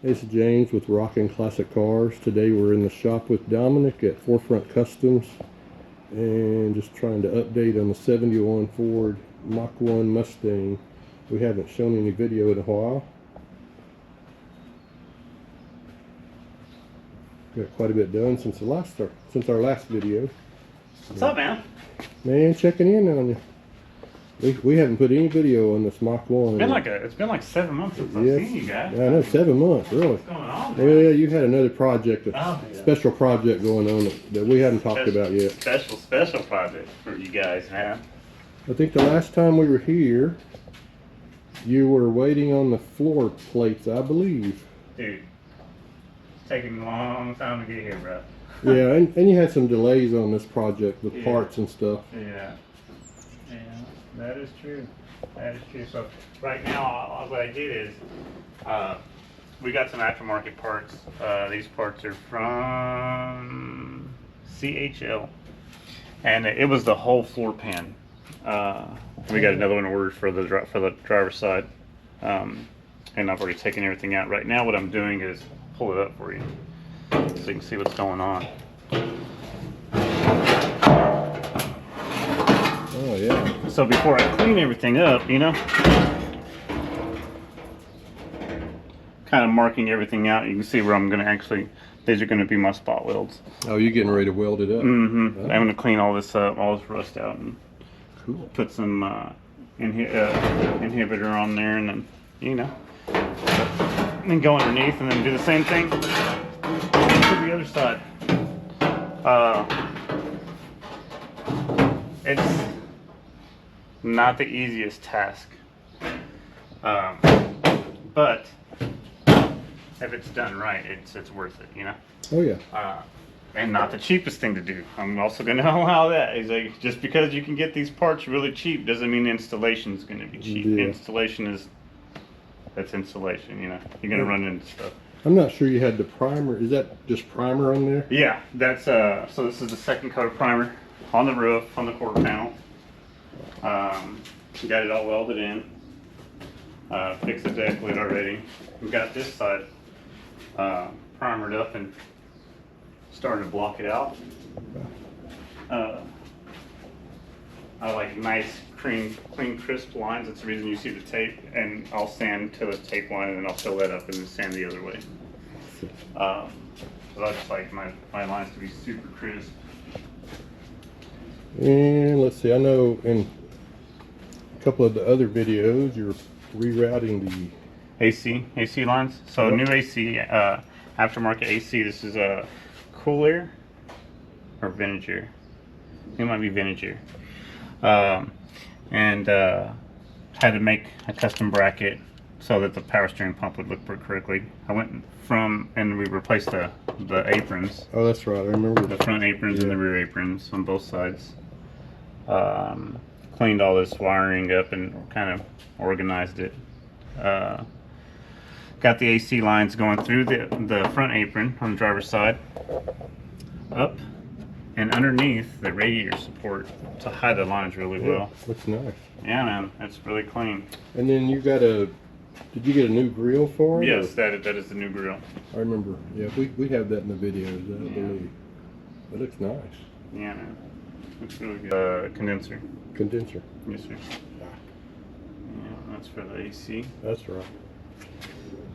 It's James with Rockin' Classic Cars. Today we're in the shop with Dominic at 4FRONT Customs and just trying to update on the 71 Ford Mach 1 Mustang. We haven't shown any video in a while. Got quite a bit done since our last video. What's up, man? Man, checking in on you. We haven't put any video on this Mach 1. It's been like 7 months since I've seen you guys. Yeah, I know, 7 months, really. What's going on, man? Yeah, you had another project, special project going on that we haven't talked about yet. Special project for you guys, man. I think the last time we were here, you were waiting on the floor plates, I believe. Dude, it's taking a long time to get here, bro. Yeah, and you had some delays on this project with parts and stuff. Yeah. Yeah, that is true. That is true. So right now, what I did is, we got some aftermarket parts. These parts are from CHL, and it was the whole floor pan. We got another one ordered for the driver's side, and I've already taken everything out. Right now, what I'm doing is pull it up for you, so you can see what's going on. Oh yeah. So before I clean everything up, you know, kind of marking everything out, you can see where I'm going to actually, these are going to be my spot welds. Oh, you're getting ready to weld it up? Mm-hmm. Oh. I'm going to clean all this up, all this rust out, and put some inhibitor on there, and then, you know, and then go underneath and then do the same thing to the other side. It's not the easiest task, but if it's done right, it's worth it, you know. Oh yeah. And not the cheapest thing to do. I'm also going to allow that. He's like, just because you can get these parts really cheap doesn't mean installation is going to be cheap. Yeah. Installation that's installation, you know. You're going to run into stuff. I'm not sure you had the primer. Is that just primer on there? Yeah, that's so this is the second coat of primer on the roof, on the quarter panel. Got it all welded in. Fixed the deck lid already. We got this side primered up and starting to block it out. I like nice, clean, crisp lines. That's the reason you see the tape. And I'll sand to the tape line, and then I'll fill that up and then sand the other way. So I just like my lines to be super crisp. And let's see, I know in a couple of the other videos you're rerouting the AC lines. So new AC, aftermarket AC. This is a Cool Air or Vintage Air. It might be Vintage Air. And had to make a custom bracket so that the power steering pump would look correctly. I went and we replaced the aprons. Oh, that's right. I remember the front aprons and the rear aprons on both sides. Cleaned all this wiring up and kind of organized it. Got the AC lines going through the front apron on the driver's side, up and underneath the radiator support to hide the lines really well. Looks nice. Yeah, man, it's really clean. And then you got did you get a new grill for it? Yes, that is the new grill. I remember. Yeah, we have that in the videos, I believe. It looks nice. Yeah, man. Looks really good. Condenser. Condenser. Yes, sir. Yeah, that's for the AC. That's right.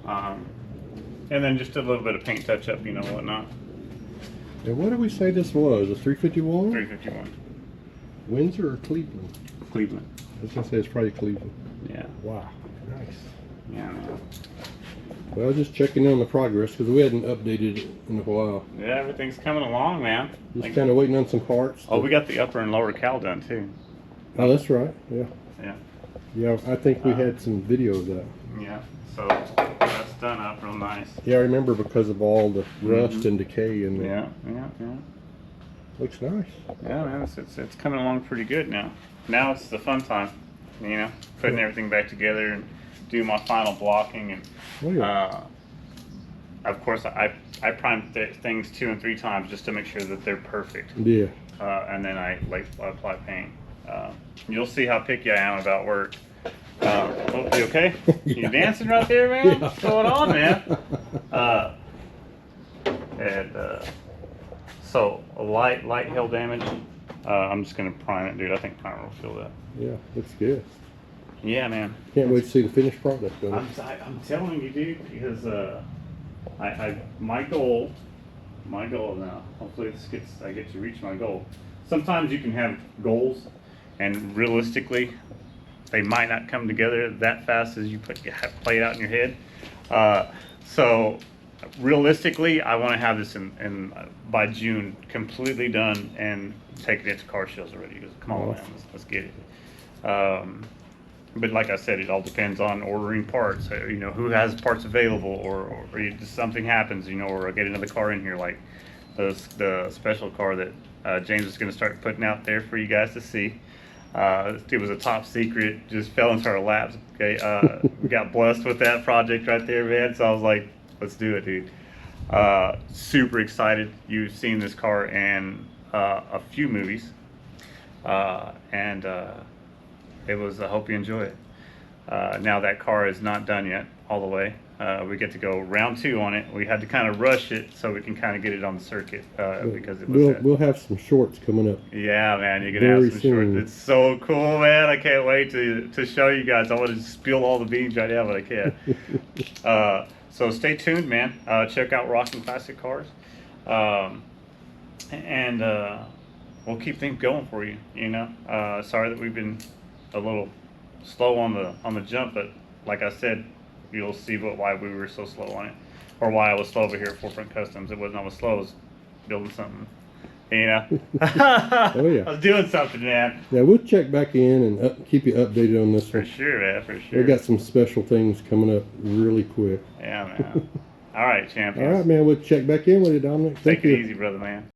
And then just a little bit of paint touch up, you know, whatnot. And what did we say this was? A 351? 351. Windsor or Cleveland? Cleveland. I was gonna say it's probably Cleveland. Yeah. Wow. Nice. Yeah, man. Well, just checking on the progress because we hadn't updated it in a while. Yeah, everything's coming along, man. Just kind of waiting on some parts. Oh, we got the upper and lower cowl done too. Oh, that's right. Yeah. Yeah. Yeah, I think we had some video of that. Yeah. So that's done up real nice. Yeah, I remember because of all the rust and decay and yeah. Looks nice. Yeah, man, it's coming along pretty good now. Now it's the fun time, you know, putting everything back together and do my final blocking and of course I prime things 2 and 3 times just to make sure that they're perfect. Yeah. And then I apply paint. You'll see how picky I am about work. Oh, you okay? You Yeah. dancing right there, man? Yeah. What's going on, man? And so a light hail damage. I'm just gonna prime it, dude. I think primer will feel that. Yeah, looks good. Yeah, man. Can't wait to see the finished product on it. I'm telling you, dude, because my goal now. Hopefully I get to reach my goal. Sometimes you can have goals, and realistically, they might not come together that fast as you play it out in your head. So realistically, I want to have this in by June completely done and taking it to car shows already. He goes, come on, man, let's get it. But like I said, it all depends on ordering parts. You know, who has parts available, or just something happens. You know, or I get another car in here, like the special car that James is going to start putting out there for you guys to see. It was a top secret, just fell into our laps. Okay, we got blessed with that project right there, man. So I was like, let's do it, dude. Super excited. You've seen this car in a few movies, and it was. I hope you enjoy it. Now that car is not done yet, all the way. We get to go round 2 on it. We had to kind of rush it so we can kind of get it on the circuit because it was. We'll have some shorts coming up. Yeah, man, you're gonna Very have some soon. shorts. It's so cool, man. I can't wait to show you guys. I want to spill all the beans right now, but I can't. So stay tuned, man. Check out Rockin' Classic Cars, and we'll keep things going for you. You know, sorry that we've been a little slow on the jump, but like I said, you'll see why we were so slow on it, or why I was slow over here at 4FRONT Customs. It wasn't I was slow. I was building something. You know, Oh yeah. I was doing something, man. Yeah, we'll check back in and keep you updated on this For one. sure, man. For sure. We got some special things coming up really quick. Yeah, man. All right, champions. All right, man. We'll check back in with you, Dominic. Thank Take it you. easy, brother, man.